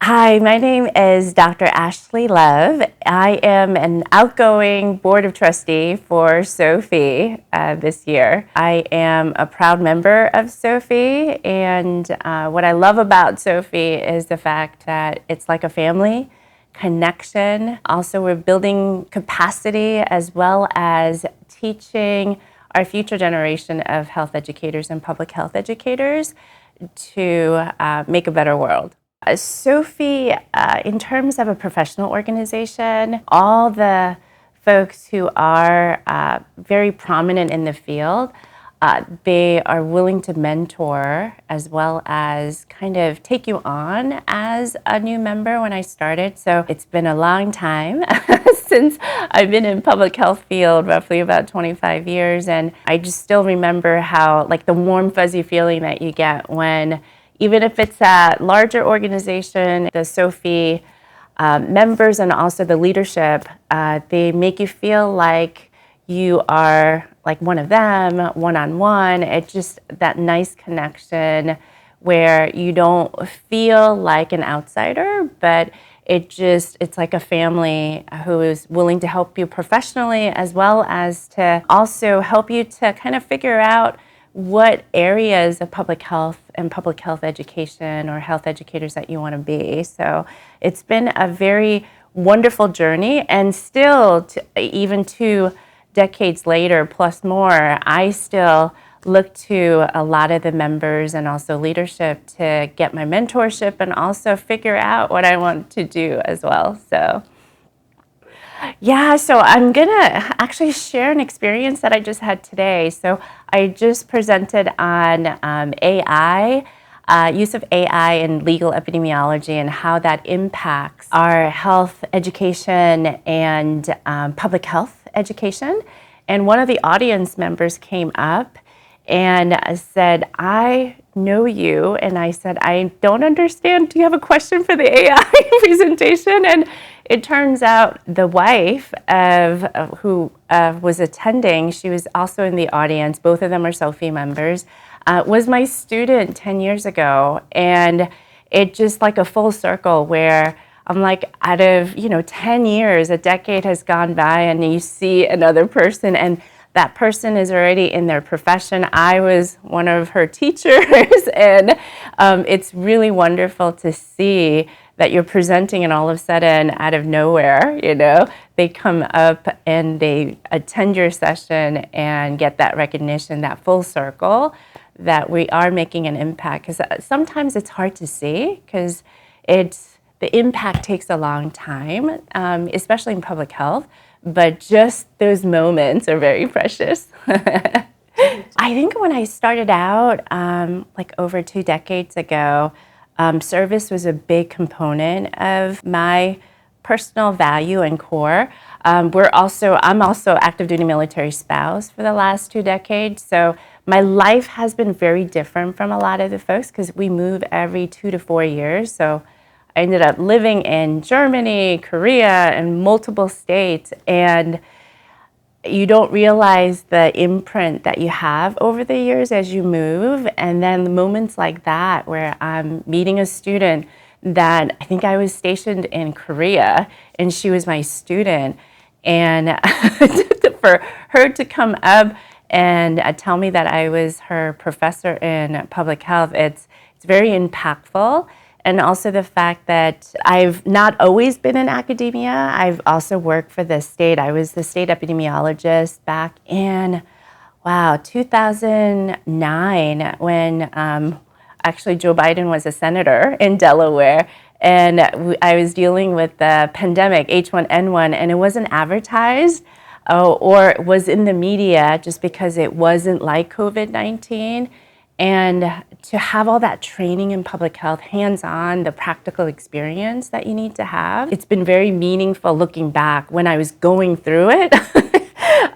Hi, my name is Dr. Ashley Love. I am an outgoing board of trustee for SOFI this year. I am a proud member of SOFI, and what I love about SOFI is the fact that it's like a family connection. Also, we're building capacity as well as teaching our future generation of health educators and public health educators to make a better world. SOFI, in terms of a professional organization, all the folks who are very prominent in the field, they are willing to mentor as well as kind of take you on as a new member when I started. So it's been a long time since I've been in public health field, roughly about 25 years. And I just still remember how, like, the warm, fuzzy feeling that you get when, even if it's a larger organization, the SOFI members and also the leadership, they make you feel like you are like one of them, one-on-one. It's just that nice connection where you don't feel like an outsider, but it's like a family who is willing to help you professionally as well as to also help you to kind of figure out what areas of public health and public health education or health educators that you want to be. So it's been a very wonderful journey, and still, even 2 decades later plus more, I still look to a lot of the members and also leadership to get my mentorship and also figure out what I want to do as well. So yeah, so I'm gonna actually share an experience that I just had today. So I just presented on AI, use of AI in legal epidemiology and how that impacts our health education and public health education. And one of the audience members came up and said, "I know you." And I said, "I don't understand. Do you have a question for the AI presentation?" And it turns out the wife of who was attending, she was also in the audience, both of them are SOFI members, was my student 10 years ago. And it just like a full circle where I'm like, out of 10 years, a decade has gone by, and you see another person, and that person is already in their profession. I was one of her teachers, and it's really wonderful to see that you're presenting, and all of a sudden, out of nowhere, they come up and they attend your session and get that recognition, that full circle, that we are making an impact. Because sometimes it's hard to see, because the impact takes a long time, especially in public health, but just those moments are very precious. I think when I started out, like over 2 decades ago, service was a big component of my personal value and core. I'm also active duty military spouse for the last 2 decades, so my life has been very different from a lot of the folks because we move every 2 to 4 years. So I ended up living in Germany, Korea, and multiple states, and you don't realize the imprint that you have over the years as you move. And then the moments like that where I'm meeting a student that I think I was stationed in Korea and she was my student, and for her to come up and tell me that I was her professor in public health, it's very impactful. And also the fact that I've not always been in academia. I've also worked for the state. I was the state epidemiologist back in, 2009, when actually Joe Biden was a senator in Delaware. And I was dealing with the pandemic, H1N1, and it wasn't advertised or it was in the media just because it wasn't like COVID-19. And to have all that training in public health, hands-on, the practical experience that you need to have, it's been very meaningful looking back. When I was going through it,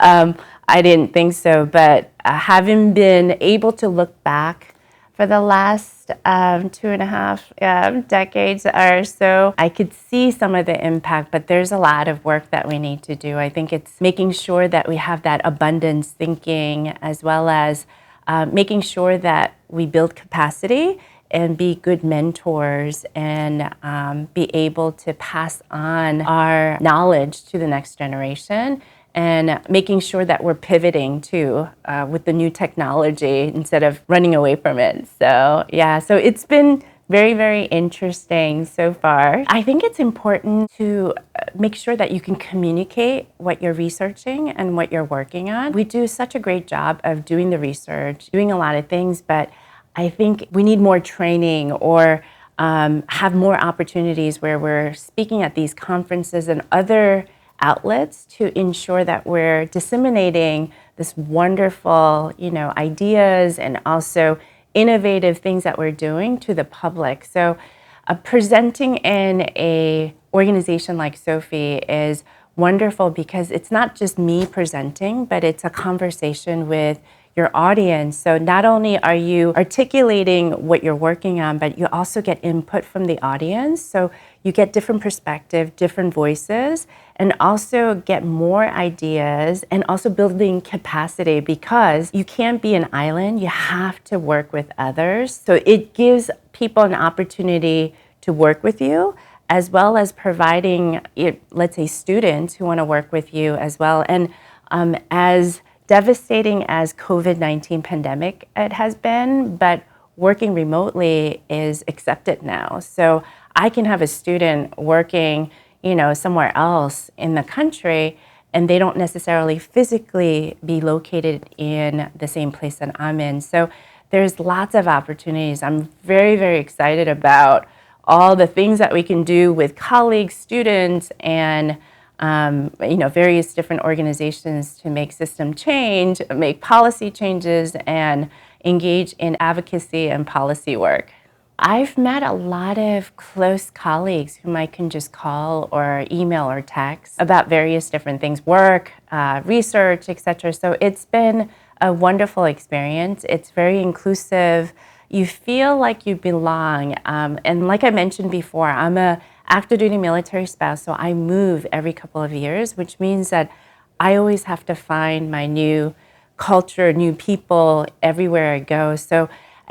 I didn't think so, but having been able to look back for the last 2.5 decades or so, I could see some of the impact, but there's a lot of work that we need to do. I think it's making sure that we have that abundance thinking, as well as making sure that we build capacity and be good mentors and be able to pass on our knowledge to the next generation, and making sure that we're pivoting too with the new technology instead of running away from it. So yeah, so it's been very, very interesting so far. I think it's important to make sure that you can communicate what you're researching and what you're working on. We do such a great job of doing the research, doing a lot of things, but I think we need more training or have more opportunities where we're speaking at these conferences and other outlets to ensure that we're disseminating this wonderful, ideas and also innovative things that we're doing to the public. So presenting in a organization like SOFI is wonderful because it's not just me presenting, but it's a conversation with your audience. So not only are you articulating what you're working on, but you also get input from the audience. So you get different perspective, different voices, and also get more ideas and also building capacity, because you can't be an island. You have to work with others. So it gives people an opportunity to work with you, as well as providing, let's say, students who want to work with you as well. And as devastating as COVID-19 pandemic it has been, but working remotely is accepted now. So I can have a student working, somewhere else in the country, and they don't necessarily physically be located in the same place that I'm in. So there's lots of opportunities. I'm very, very excited about all the things that we can do with colleagues, students, and various different organizations to make system change, make policy changes, and engage in advocacy and policy work. I've met a lot of close colleagues whom I can just call or email or text about various different things, work, research, etc. So it's been a wonderful experience. It's very inclusive. You feel like you belong. And like I mentioned before, I'm a active duty military spouse, so I move every couple of years, which means that I always have to find my new culture, new people everywhere I go.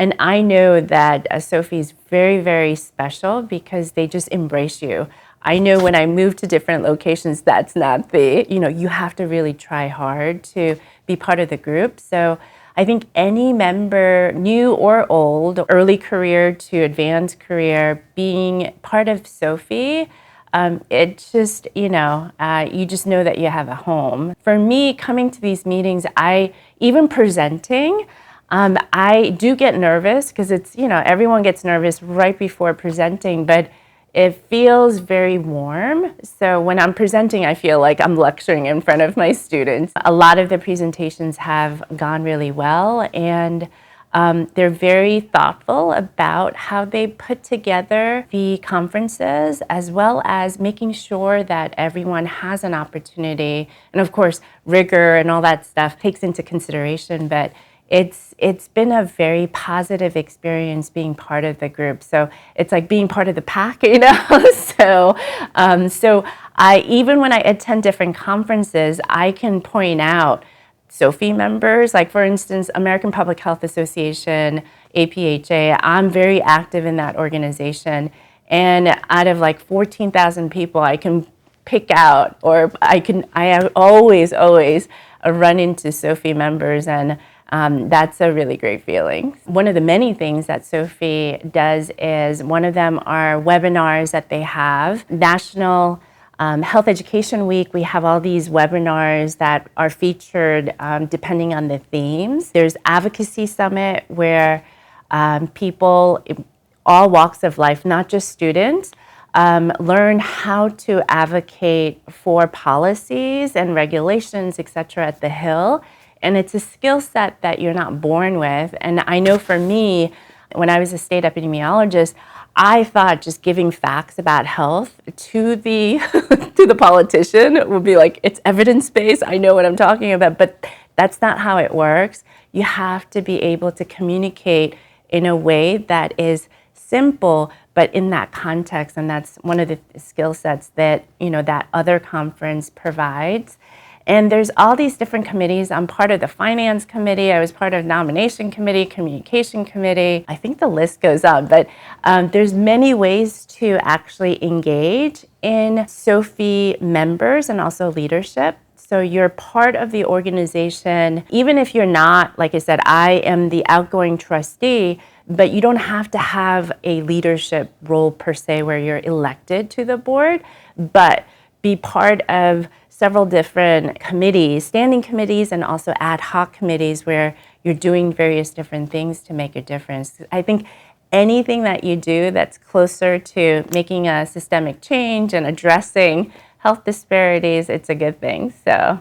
And I know that SOFI is very, very special because they just embrace you. I know when I move to different locations, that's not you have to really try hard to be part of the group. So I think any member, new or old, early career to advanced career, being part of SOFI, it just, you just know that you have a home. For me, coming to these meetings, even presenting, I do get nervous because it's, everyone gets nervous right before presenting, but it feels very warm. So when I'm presenting, I feel like I'm lecturing in front of my students. A lot of the presentations have gone really well, and they're very thoughtful about how they put together the conferences, as well as making sure that everyone has an opportunity. And of course, rigor and all that stuff takes into consideration, but it's been a very positive experience being part of the group. So it's like being part of the pack, So I, even when I attend different conferences, I can point out SOFI members, like for instance, American Public Health Association, APHA. I'm very active in that organization, and out of like 14,000 people, I can pick out, or I always run into SOFI members, and that's a really great feeling. One of the many things that SOFI does is, one of them are webinars that they have. National Health Education Week, we have all these webinars that are featured depending on the themes. There's Advocacy Summit, where people, all walks of life, not just students, learn how to advocate for policies and regulations, etc. at the Hill. And it's a skill set that you're not born with. And I know for me, when I was a state epidemiologist, I thought just giving facts about health to the to the politician would be like, it's evidence-based, I know what I'm talking about, but that's not how it works. You have to be able to communicate in a way that is simple, but in that context, and that's one of the skill sets that, that other conference provides. And there's all these different committees. I'm part of the finance committee. I was part of nomination committee, communication committee. I think the list goes on, but there's many ways to actually engage in SOFI members and also leadership. So you're part of the organization, even if you're not, like I said, I am the outgoing trustee, but you don't have to have a leadership role per se where you're elected to the board, but be part of several different committees, standing committees, and also ad hoc committees where you're doing various different things to make a difference. I think anything that you do that's closer to making a systemic change and addressing health disparities, it's a good thing. So